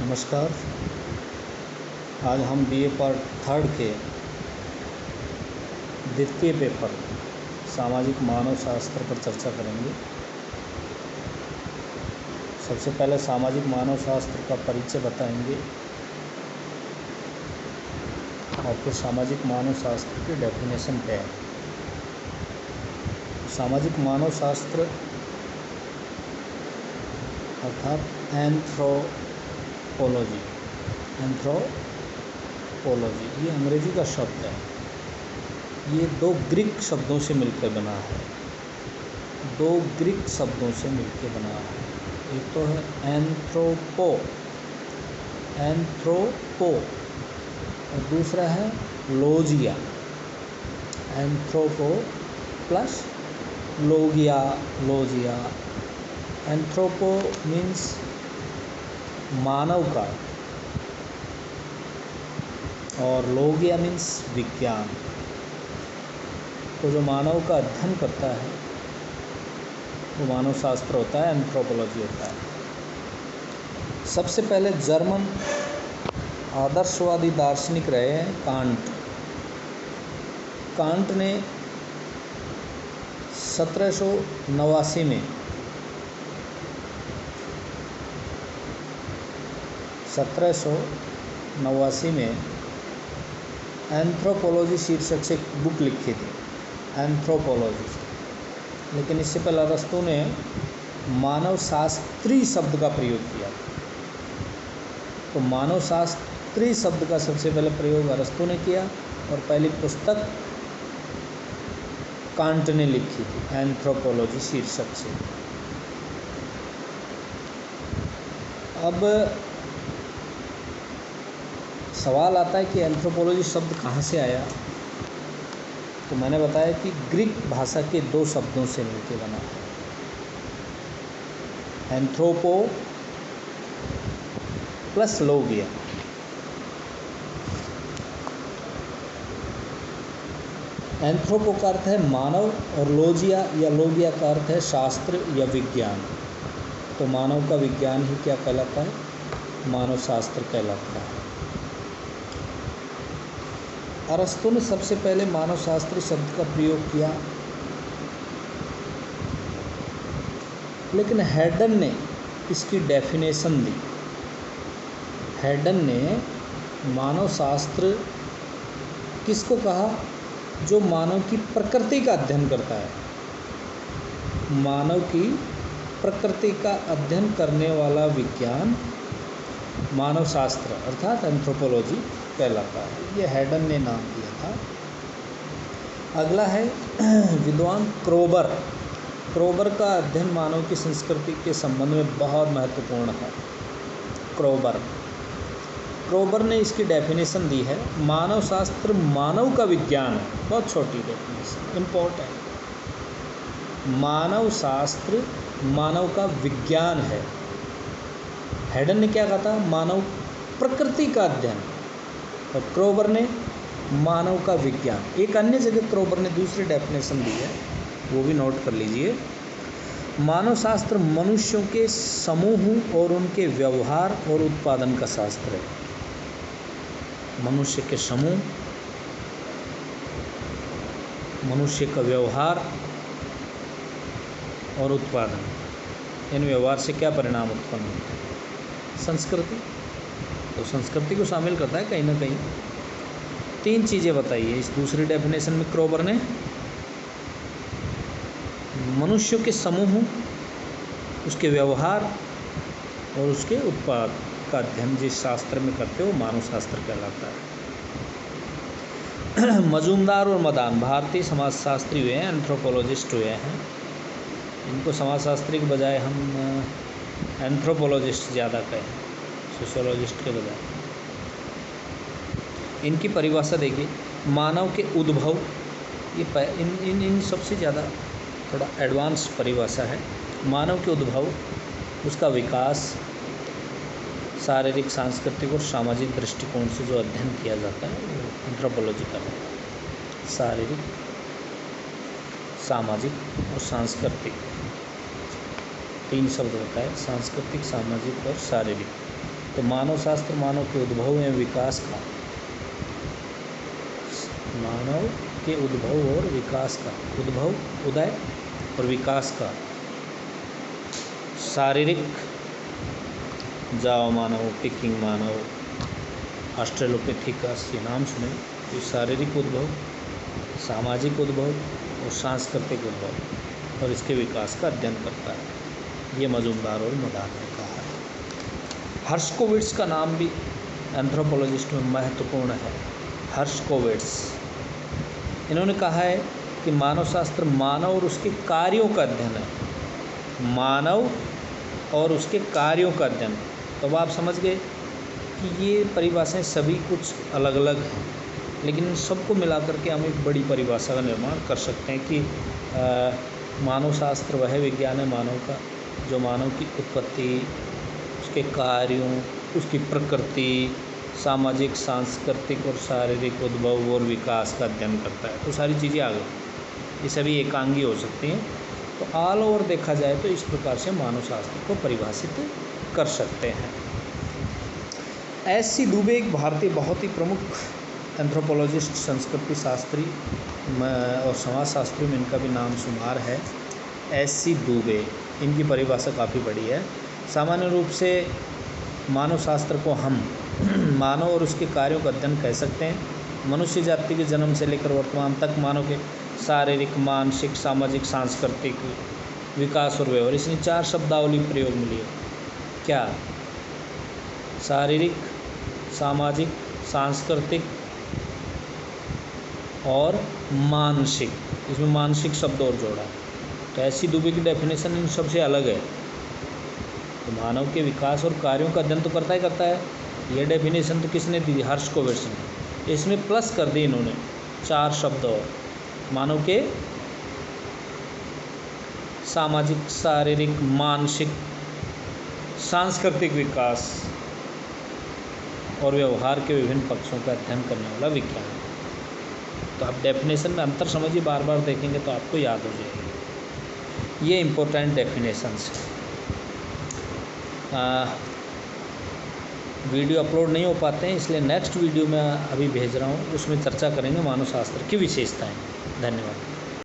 नमस्कार। आज हम बीए पार्ट थर्ड के द्वितीय पेपर सामाजिक मानव शास्त्र पर चर्चा करेंगे। सबसे पहले सामाजिक मानव शास्त्र का परिचय बताएंगे और फिर सामाजिक मानव शास्त्र की डेफिनेशन क्या है। सामाजिक मानव शास्त्र अर्थात एंथ्रोपोलॉजी ये अंग्रेजी का शब्द है। ये दो ग्रीक शब्दों से मिलकर बना है। एक तो है एंथ्रोपो और दूसरा है logia. Anthropo plus logia. Anthropo means मानव का और लोगिया मीन्स विज्ञान। तो जो मानव का अध्ययन करता है वो मानव शास्त्र होता है, एंथ्रोपोलॉजी होता है। सबसे पहले जर्मन आदर्शवादी दार्शनिक रहे हैं कांट ने 1789 में एंथ्रोपोलॉजी शीर्षक से एक बुक लिखी थी, एंथ्रोपोलॉजी। लेकिन इससे पहले अरस्तु ने मानव शास्त्री शब्द का प्रयोग किया। तो मानव शास्त्री शब्द का सबसे पहले प्रयोग अरस्तु ने किया और पहली पुस्तक कांट ने लिखी थी एंथ्रोपोलॉजी शीर्षक से। अब सवाल आता है कि एंथ्रोपोलॉजी शब्द कहाँ से आया। तो मैंने बताया कि ग्रीक भाषा के दो शब्दों से मिलकर बना है। Anthropo plus Logia. एंथ्रोपो का अर्थ है मानव और लोगिया का अर्थ है शास्त्र या विज्ञान। तो मानव का विज्ञान ही क्या कहलाता है? मानव शास्त्र कहलाता है। अरस्तु ने सबसे पहले मानव शास्त्र शब्द का प्रयोग किया, लेकिन हेडन ने इसकी डेफिनेशन दी। हेडन ने मानव शास्त्र किसको कहा? जो मानव की प्रकृति का अध्ययन करता है। मानव की प्रकृति का अध्ययन करने वाला विज्ञान मानव शास्त्र अर्थात एंथ्रोपोलॉजी कहलाता है। ये हेडन ने नाम दिया था। अगला है विद्वान क्रोबर का अध्ययन मानव की संस्कृति के संबंध में बहुत महत्वपूर्ण है। क्रोबर ने इसकी डेफिनेशन दी है, मानव शास्त्र मानव का विज्ञान है। बहुत छोटी डेफिनेशन, इम्पोर्टेंट। मानव शास्त्र मानव का विज्ञान है। हेडन ने क्या कहा था? मानव प्रकृति का अध्ययन। और क्रोबर ने मानव का विज्ञान। एक अन्य जगह क्रोबर ने दूसरी डेफिनेशन दी है, वो भी नोट कर लीजिए। मानव शास्त्र मनुष्यों के समूह और उनके व्यवहार और उत्पादन का शास्त्र है। मनुष्य के समूह, मनुष्य का व्यवहार और उत्पादन, इन व्यवहार से क्या परिणाम उत्पन्न होते हैं? संस्कृति। तो संस्कृति को शामिल करता है कहीं ना कहीं। तीन चीज़ें बताइए इस दूसरी डेफिनेशन में क्रोबर ने। मनुष्यों के समूह, उसके व्यवहार और उसके उत्पाद का अध्ययन जिस शास्त्र में करते हो मानव शास्त्र कहलाता है। मजूमदार और मदान भारतीय समाजशास्त्री हुए हैं, एंथ्रोपोलॉजिस्ट हुए हैं। इनको समाजशास्त्री के बजाय हम एंथ्रोपोलॉजिस्ट ज़्यादा कहें, सोशियोलॉजिस्ट के बजाय। इनकी परिभाषा देखिए, मानव के उद्भव, ये इन सबसे ज़्यादा थोड़ा एडवांस परिभाषा है। मानव के उद्भव, उसका विकास, शारीरिक, सांस्कृतिक और सामाजिक दृष्टिकोण से जो अध्ययन किया जाता है वो एंथ्रोपोलॉजी का है। शारीरिक, सामाजिक और सांस्कृतिक, तीन शब्द होता है, सांस्कृतिक, सामाजिक और शारीरिक। तो तो मानव शास्त्र मानव के उद्भव एवं विकास का, मानव के उद्भव और विकास का, उद्भव उदय और विकास का शारीरिक, जावा मानव, पिकिंग मानव, ऑस्ट्रेलोपिथेकस ये नाम सुने, ये शारीरिक उद्भव, सामाजिक उद्भव और सांस्कृतिक उद्भव और इसके विकास का अध्ययन करता है। ये मजुमदार और मदान ने कहा है। हर्शकोविट्स का नाम भी एंथ्रोपोलॉजिस्ट में महत्वपूर्ण है। हर्शकोविट्स, इन्होंने कहा है कि मानव शास्त्र मानव और उसके कार्यों का अध्ययन है। मानव और उसके कार्यों का अध्ययन। तो अब आप समझ गए कि ये परिभाषाएं सभी कुछ अलग अलग हैं, लेकिन इन सबको मिलाकर के हम एक बड़ी परिभाषा का निर्माण कर सकते हैं कि मानव शास्त्र वह विज्ञान है मानव का जो मानव की उत्पत्ति, उसके कार्यों, उसकी प्रकृति, सामाजिक, सांस्कृतिक और शारीरिक उद्भव और विकास का अध्ययन करता है। तो सारी चीज़ें आ गई, ये सभी एकांगी हो सकती हैं। तो ऑल ओवर देखा जाए तो इस प्रकार से मानव शास्त्र को परिभाषित कर सकते हैं। एस.सी. दुबे एक भारतीय बहुत ही प्रमुख एंथ्रोपोलॉजिस्ट, संस्कृति शास्त्री और समाजशास्त्री में इनका भी नाम शुमार है। एस.सी. दुबे, इनकी परिभाषा काफ़ी बड़ी है। सामान्य रूप से मानव शास्त्र को हम मानव और उसके कार्यों का अध्ययन कह सकते हैं। मनुष्य जाति के जन्म से लेकर वर्तमान तक मानव के शारीरिक, मानसिक, सामाजिक, सांस्कृतिक विकास और व्यवहार, इसमें 4 शब्दावली प्रयोग मिली है। क्या? शारीरिक, सामाजिक, सांस्कृतिक और मानसिक। इसमें मानसिक शब्द और जोड़ा है। तो एस.सी. दुबे की डेफिनेशन इन सबसे अलग है। तो मानव के विकास और कार्यों का अध्ययन तो करता ही करता है। यह डेफिनेशन तो किसने दी? हर्शकोविट्स ने। इसमें प्लस कर दी इन्होंने 4 शब्द और, मानव के सामाजिक, शारीरिक, मानसिक, सांस्कृतिक विकास और व्यवहार के विभिन्न पक्षों का अध्ययन करने वाला विज्ञान। तो आप डेफिनेशन में अंतर समझिए, बार बार देखेंगे तो आपको याद हो जाएगी। ये इम्पोर्टेंट डेफिनेशंस हैं। वीडियो अपलोड नहीं हो पाते हैं, इसलिए नेक्स्ट वीडियो में अभी भेज रहा हूँ, उसमें चर्चा करेंगे मानव शास्त्र की विशेषताएं। धन्यवाद।